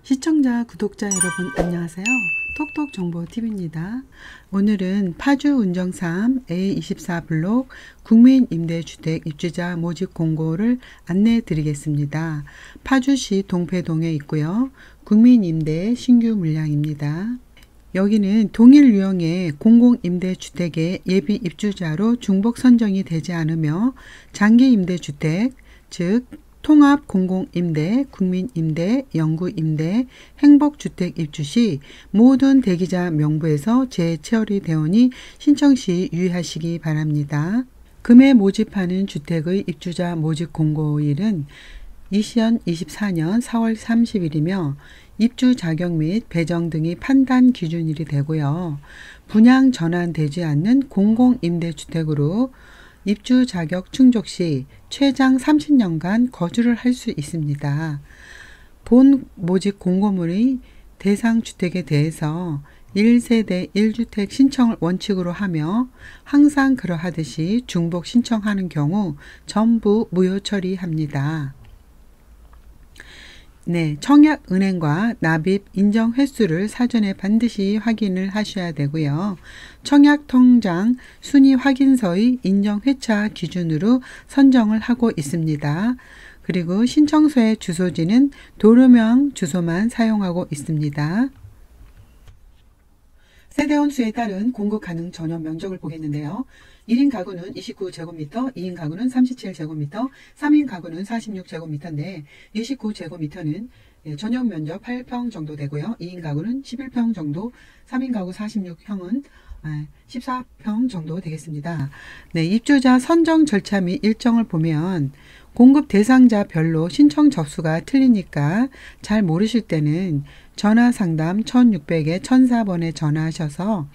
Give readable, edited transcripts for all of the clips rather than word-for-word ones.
시청자, 구독자 여러분 안녕하세요. 톡톡정보TV입니다. 오늘은 파주 운정3 A24블록 국민임대주택 입주자 모집 공고를 안내해 드리겠습니다. 파주시 동패동에 있고요. 국민임대 신규 물량입니다. 여기는 동일 유형의 공공임대주택의 예비 입주자로 중복 선정이 되지 않으며 장기임대주택, 즉 통합 공공임대, 국민임대, 영구임대, 행복주택 입주 시 모든 대기자 명부에서 재처리 되오니 신청 시 유의하시기 바랍니다. 금에 모집하는 주택의 입주자 모집 공고일은 2024년 4월 30일이며 입주 자격 및 배정 등이 판단 기준일이 되고요. 분양 전환되지 않는 공공임대주택으로 입주 자격 충족 시 최장 30년간 거주를 할 수 있습니다. 본 모집 공고물의 대상 주택에 대해서 1세대 1주택 신청을 원칙으로 하며 항상 그러하듯이 중복 신청하는 경우 전부 무효 처리합니다. 청약은행과 납입 인정 횟수를 사전에 반드시 확인을 하셔야 되고요. 청약통장 순위 확인서의 인정 회차 기준으로 선정을 하고 있습니다. 그리고 신청서의 주소지는 도로명 주소만 사용하고 있습니다. 세대원 수에 따른 공급 가능 전용 면적을 보겠는데요. 1인 가구는 29제곱미터, 2인 가구는 37제곱미터, 3인 가구는 46제곱미터인데 29제곱미터는 전용 면적 8평 정도 되고요. 2인 가구는 11평 정도, 3인 가구 46형은 14평 정도 되겠습니다. 입주자 선정 절차 및 일정을 보면 공급 대상자별로 신청 접수가 틀리니까 잘 모르실 때는 전화상담 1600에 1004번에 전화하셔서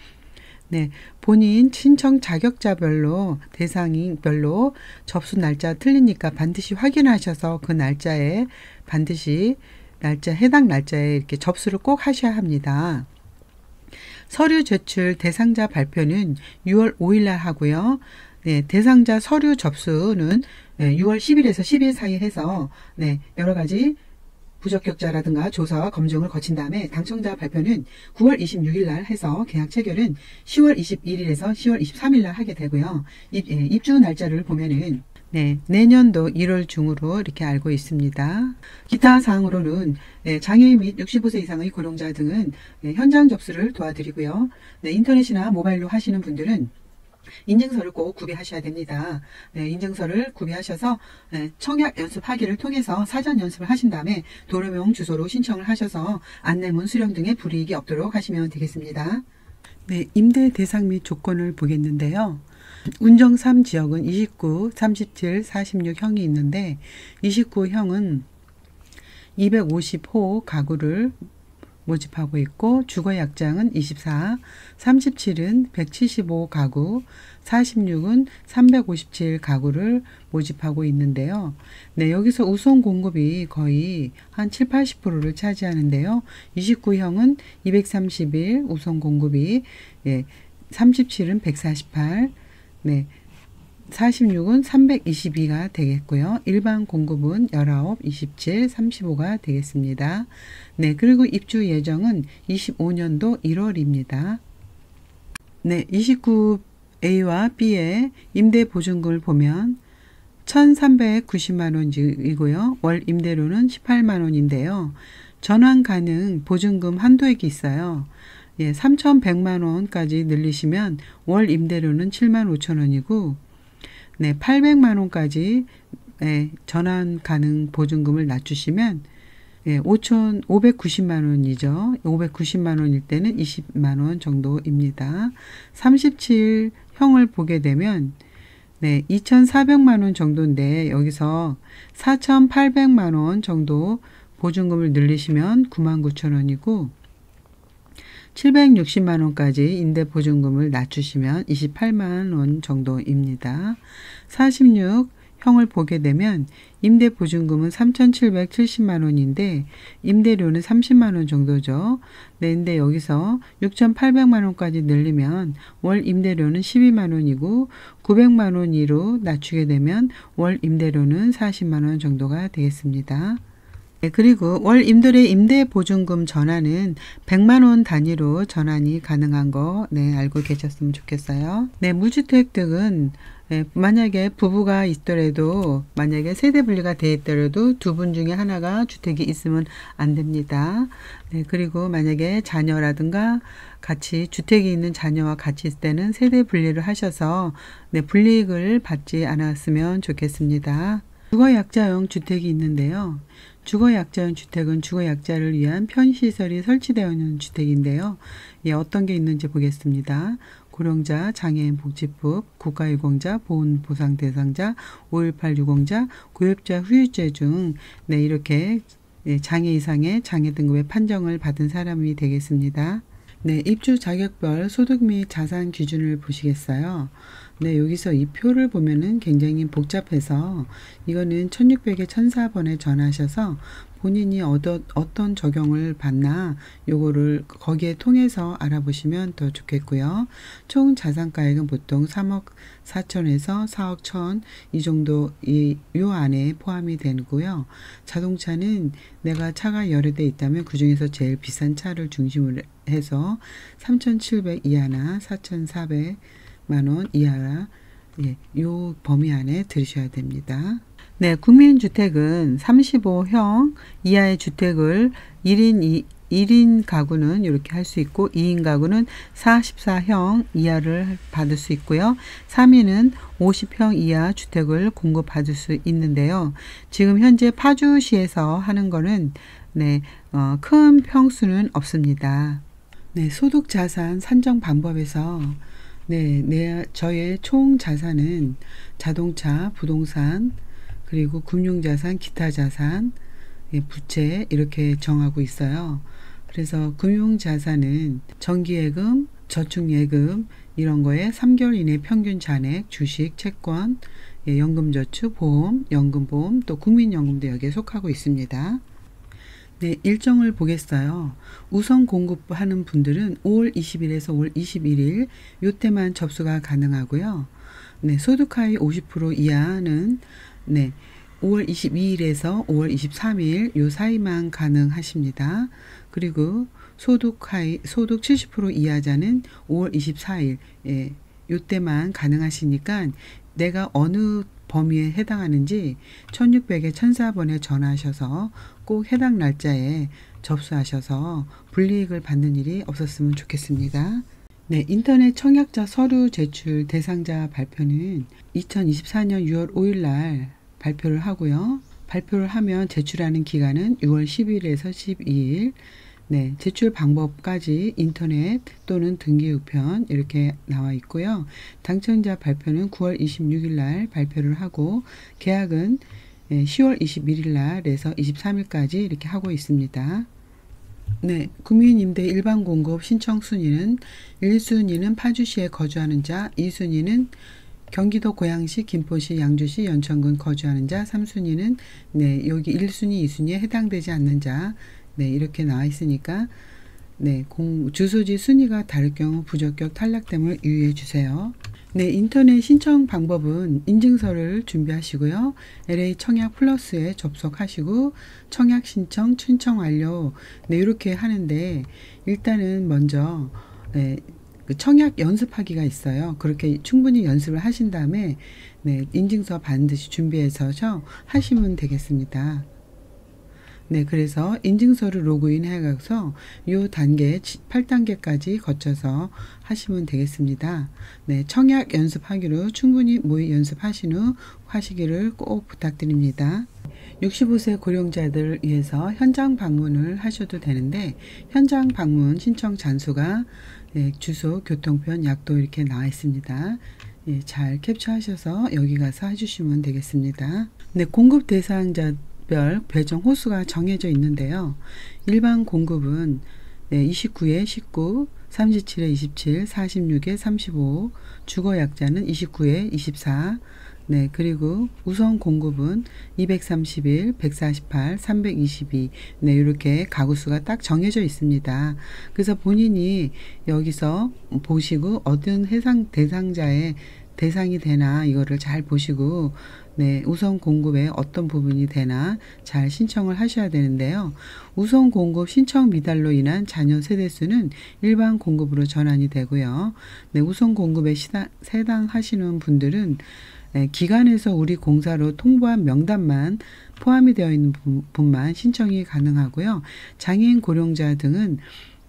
본인 신청 자격자별로 대상별로 접수 날짜 틀리니까 반드시 확인하셔서 그 날짜에 반드시 해당 날짜에 이렇게 접수를 꼭 하셔야 합니다. 서류 제출 대상자 발표는 6월 5일 날 하고요. 대상자 서류 접수는 6월 10일에서 10일 사이에 해서 여러 가지 부적격자라든가 조사와 검증을 거친 다음에 당첨자 발표는 9월 26일 날 해서 계약 체결은 10월 21일에서 10월 23일 날 하게 되고요. 입주 날짜를 보면은 내년도 1월 중으로 이렇게 알고 있습니다. 기타 사항으로는 장애인 및 65세 이상의 고령자 등은 현장 접수를 도와드리고요. 인터넷이나 모바일로 하시는 분들은 인증서를 꼭 구비하셔야 됩니다. 인증서를 구비하셔서 청약 연습하기를 통해서 사전 연습을 하신 다음에 도로명 주소로 신청을 하셔서 안내문 수령 등의 불이익이 없도록 하시면 되겠습니다. 임대 대상 및 조건을 보겠는데요. 운정 3 지역은 29, 37, 46형이 있는데 29형은 250호 가구를 모집하고 있고 주거 약장은 24, 37은 175 가구, 46은 357 가구를 모집하고 있는데요. 여기서 우선 공급이 거의 한 7, 80%를 차지하는데요. 29형은 231 우선 공급이 37은 148, 46은 322가 되겠고요. 일반 공급은 19, 27, 35가 되겠습니다. 그리고 입주 예정은 25년도 1월입니다. 29A와 B의 임대 보증금을 보면 1,390만원이고요. 월 임대료는 18만원인데요. 전환 가능 보증금 한도액이 있어요. 3,100만원까지 늘리시면 월 임대료는 75,000원이고 800만원까지 전환 가능 보증금을 낮추시면 590만원이죠. 590만원일 때는 20만원 정도입니다. 37형을 보게 되면 2,400만원 정도인데 여기서 4,800만원 정도 보증금을 늘리시면 99,000원이고 760만원까지 임대보증금을 낮추시면 28만원 정도입니다. 46형을 보게 되면 임대보증금은 3,770만원인데 임대료는 30만원 정도죠. 근데 여기서 6,800만원까지 늘리면 월 임대료는 12만원이고 900만원 이로 낮추게 되면 월 임대료는 40만원 정도가 되겠습니다. 네, 그리고 월 임대료의 임대보증금 전환은 100만 원 단위로 전환이 가능한 거 알고 계셨으면 좋겠어요. 네, 무주택 등은 만약에 부부가 있더라도 만약에 세대 분리가 돼 있더라도 두 분 중에 하나가 주택이 있으면 안 됩니다. 네, 그리고 만약에 자녀라든가 같이 주택이 있는 자녀와 같이 있을 때는 세대 분리를 하셔서 불이익을 받지 않았으면 좋겠습니다. 주거약자형 주택이 있는데요. 주거약자형 주택은 주거약자를 위한 편시설이 설치되어 있는 주택인데요. 어떤 게 있는지 보겠습니다. 고령자, 장애인 복지법, 국가유공자, 보훈보상 대상자, 5.18 유공자, 고엽자, 후유죄 중 이렇게 장애 이상의 장애 등급의 판정을 받은 사람이 되겠습니다. 네, 입주 자격별 소득 및 자산 기준을 보시겠어요? 네, 여기서 이 표를 보면은 굉장히 복잡해서 이거는 1600에 1004번에 전화하셔서 본인이 어떤 적용을 받나 요거를 거기에 통해서 알아보시면 더 좋겠고요. 총 자산가액은 보통 3억 4천에서 4억 1천 이 정도 요 안에 포함이 되고요. 자동차는 내가 차가 여러 대 있다면 그 중에서 제일 비싼 차를 중심으로 해서 3,700 이하나 4,400만 원 이하 요 범위 안에 들으셔야 됩니다. 네, 국민주택은 35형 이하의 주택을 1인 가구는 이렇게 할 수 있고 2인 가구는 44형 이하를 받을 수 있고요. 3인은 50형 이하 주택을 공급받을 수 있는데요. 지금 현재 파주시에서 하는 거는 큰 평수는 없습니다. 네, 소득자산 산정 방법에서 저의 총 자산은 자동차, 부동산, 그리고 금융자산, 기타자산, 부채 이렇게 정하고 있어요. 그래서 금융자산은 정기예금, 저축예금 이런 거에 3개월 이내 평균 잔액, 주식, 채권, 연금저축, 보험, 연금보험, 또 국민연금도 여기에 속하고 있습니다. 네, 일정을 보겠어요. 우선 공급하는 분들은 5월 20일에서 5월 21일 요때만 접수가 가능하고요. 네, 소득하위 50% 이하는 5월 22일에서 5월 23일 요 사이만 가능하십니다. 그리고 소득 70% 이하자는 5월 24일 요때만 가능하시니까 내가 어느 범위에 해당하는지 1600에 1004번에 전화하셔서 꼭 해당 날짜에 접수하셔서 불이익을 받는 일이 없었으면 좋겠습니다. 네, 인터넷 청약자 서류 제출 대상자 발표는 2024년 6월 5일 날 발표를 하고요. 발표를 하면 제출하는 기간은 6월 10일에서 12일. 네, 제출 방법까지 인터넷 또는 등기우편 이렇게 나와 있고요. 당첨자 발표는 9월 26일 날 발표를 하고 계약은 10월 21일 날에서 23일까지 이렇게 하고 있습니다. 네, 국민임대 일반 공급 신청 순위는 1순위는 파주시에 거주하는 자, 2순위는 경기도 고양시, 김포시, 양주시, 연천군 거주하는 자, 3순위는 여기 1순위, 2순위에 해당되지 않는 자, 이렇게 나와 있으니까 주소지 순위가 다를 경우 부적격 탈락됨을 유의해 주세요. 네, 인터넷 신청 방법은 인증서를 준비하시고요. LA 청약 플러스에 접속하시고 청약 신청 완료 이렇게 하는데 일단은 먼저 그 청약 연습하기가 있어요. 그렇게 충분히 연습을 하신 다음에 인증서 반드시 준비해서 하시면 되겠습니다. 네, 그래서 인증서를 로그인 해가서 요 단계 8단계까지 거쳐서 하시면 되겠습니다. 네, 청약 연습하기로 충분히 모의 연습하신 후 하시기를 꼭 부탁드립니다. 65세 고령자들을 위해서 현장 방문을 하셔도 되는데 현장 방문 신청 잔수가 주소, 교통편, 약도 이렇게 나와 있습니다. 잘 캡처하셔서 여기 가서 해주시면 되겠습니다. 네, 공급 대상자 배정 호수가 정해져 있는데요. 일반 공급은 29에 19, 37에 27, 46에 35, 주거약자는 29에 24, 그리고 우선 공급은 231, 148, 322, 이렇게 가구수가 딱 정해져 있습니다. 그래서 본인이 여기서 보시고 어떤 대상자에 대상이 되나 이거를 잘 보시고 네, 우선 공급에 어떤 부분이 되나 잘 신청을 하셔야 되는데요. 우선 공급 신청 미달로 인한 자녀 세대수는 일반 공급으로 전환이 되고요. 네, 우선 공급에 해당하시는 분들은 네, 기관에서 우리 공사로 통보한 명단만 포함이 되어 있는 분만 신청이 가능하고요. 장애인 고령자 등은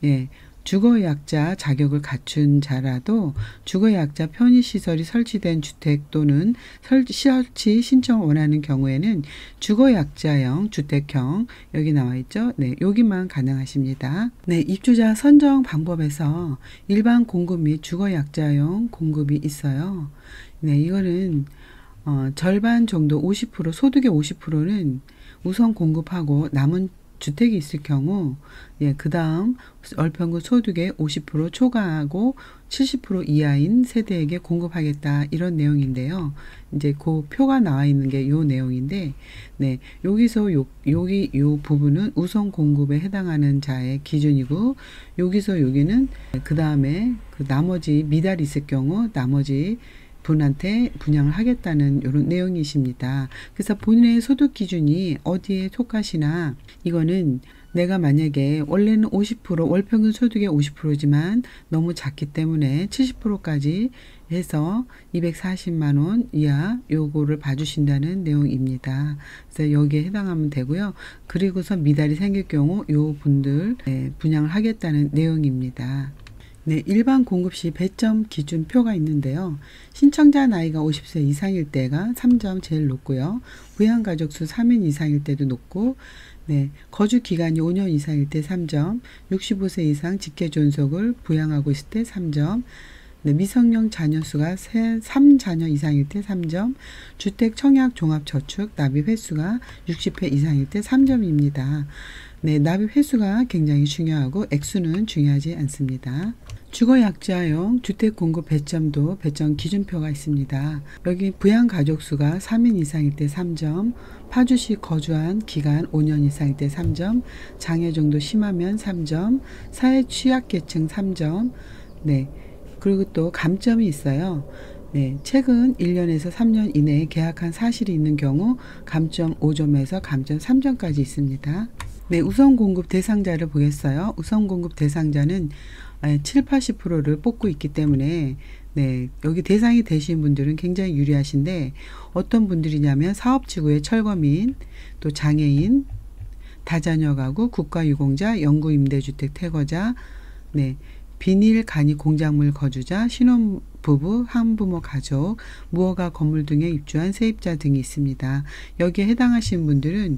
예, 주거약자 자격을 갖춘 자라도 주거약자 편의시설이 설치된 주택 또는 설치 신청을 원하는 경우에는 주거약자형, 주택형 여기 나와 있죠. 네, 여기만 가능하십니다. 네, 입주자 선정 방법에서 일반 공급 및 주거약자형 공급이 있어요. 네, 이거는 절반 정도 50% 소득의 50%는 우선 공급하고 남은 주택이 있을 경우 예, 그 다음 월평균 소득의 50% 초과하고 70% 이하인 세대에게 공급하겠다 이런 내용인데요. 이제 그 표가 나와 있는 게 요 내용인데 네, 여기서 여기 요 부분은 우선 공급에 해당하는 자의 기준이고 여기서 여기는 그 다음에 그 나머지 미달이 있을 경우 나머지 분한테 분양을 하겠다는 이런 내용이십니다. 그래서 본인의 소득 기준이 어디에 속하시나 이거는 내가 만약에 원래는 50% 월평균 소득의 50%지만 너무 작기 때문에 70%까지 해서 240만 원 이하 요거를 봐주신다는 내용입니다. 그래서 여기에 해당하면 되고요. 그리고서 미달이 생길 경우 요 분들 분양을 하겠다는 내용입니다. 네, 일반 공급 시 배점 기준표가 있는데요. 신청자 나이가 50세 이상일 때가 3점 제일 높고요. 부양가족 수 3인 이상일 때도 높고 네, 거주 기간이 5년 이상일 때 3점, 65세 이상 직계 존속을 부양하고 있을 때 3점, 네, 미성년 자녀 수가 3자녀 이상일 때 3점, 주택 청약 종합 저축 납입 횟수가 60회 이상일 때 3점입니다. 네, 납입 횟수가 굉장히 중요하고 액수는 중요하지 않습니다. 주거약자용 주택 공급 배점도 배점 기준표가 있습니다. 여기 부양가족 수가 3인 이상일 때 3점, 파주시 거주한 기간 5년 이상일 때 3점, 장애 정도 심하면 3점, 사회 취약계층 3점, 네, 그리고 또 감점이 있어요. 네, 최근 1년에서 3년 이내에 계약한 사실이 있는 경우 감점 5점에서 감점 3점까지 있습니다. 네, 우선 공급 대상자를 보겠어요. 우선 공급 대상자는 7, 80%를 뽑고 있기 때문에 네, 여기 대상이 되신 분들은 굉장히 유리하신데 어떤 분들이냐면 사업지구의 철거민, 또 장애인, 다자녀 가구, 국가유공자, 영구임대주택 퇴거자, 네, 비닐 간이 공작물 거주자, 신혼부부, 한부모 가족, 무허가 건물 등에 입주한 세입자 등이 있습니다. 여기에 해당하신 분들은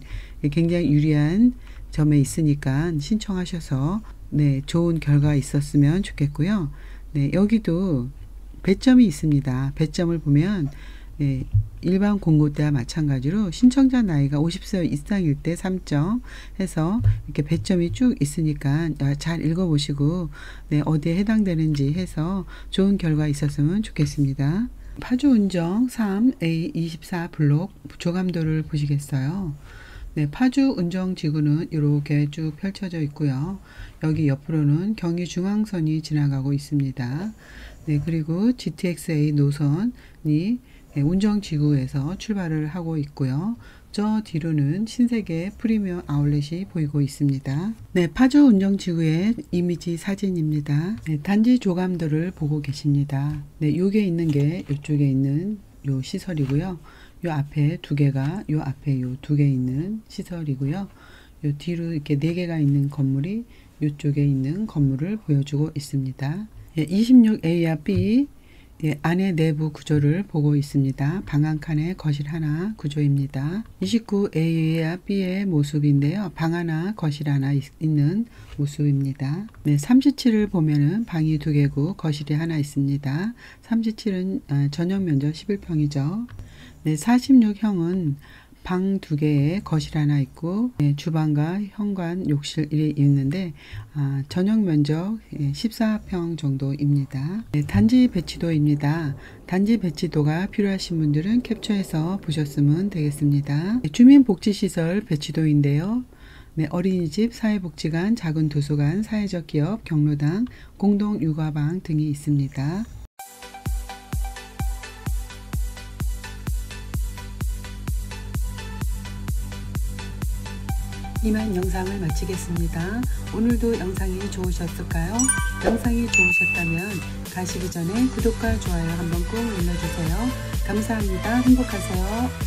굉장히 유리한 점에 있으니까 신청하셔서 네, 좋은 결과 있었으면 좋겠고요. 네, 여기도 배점이 있습니다. 배점을 보면 네, 일반 공급 때와 마찬가지로 신청자 나이가 50세 이상일 때 3점 해서 이렇게 배점이 쭉 있으니까 잘 읽어보시고 네, 어디에 해당되는지 해서 좋은 결과 있었으면 좋겠습니다. 파주 운정 3A24 블록 조감도를 보시겠어요. 네, 파주 운정지구는 이렇게 쭉 펼쳐져 있고요. 여기 옆으로는 경의중앙선이 지나가고 있습니다. 네, 그리고 GTX-A 노선이 운정지구에서 출발을 하고 있고요. 저 뒤로는 신세계 프리미엄 아울렛이 보이고 있습니다. 네, 파주 운정지구의 이미지 사진입니다. 네, 단지 조감도를 보고 계십니다. 네, 요게 있는 게 이쪽에 있는 요 시설이고요. 요 앞에 두 개가 요 앞에 요 두 개 있는 시설이고요. 요 뒤로 이렇게 네 개가 있는 건물이 요쪽에 있는 건물을 보여주고 있습니다. 26A와 B 안에 내부 구조를 보고 있습니다. 방 한 칸에 거실 하나 구조입니다. 29A와 B의 모습인데요. 방 하나 거실 하나 있는 모습입니다. 네, 37을 보면은 방이 두 개고 거실이 하나 있습니다. 37은 전용 면적 11평이죠. 네, 46형은 방 두 개에 거실 하나 있고 네, 주방과 현관, 욕실이 있는데 전용 면적 14평 정도입니다. 네, 단지 배치도입니다. 단지 배치도가 필요하신 분들은 캡처해서 보셨으면 되겠습니다. 네, 주민복지시설 배치도인데요. 네, 어린이집, 사회복지관, 작은 도서관, 사회적 기업, 경로당, 공동육아방 등이 있습니다. 이만 영상을 마치겠습니다. 오늘도 영상이 좋으셨을까요? 영상이 좋으셨다면 가시기 전에 구독과 좋아요 한번 꼭 눌러주세요. 감사합니다. 행복하세요.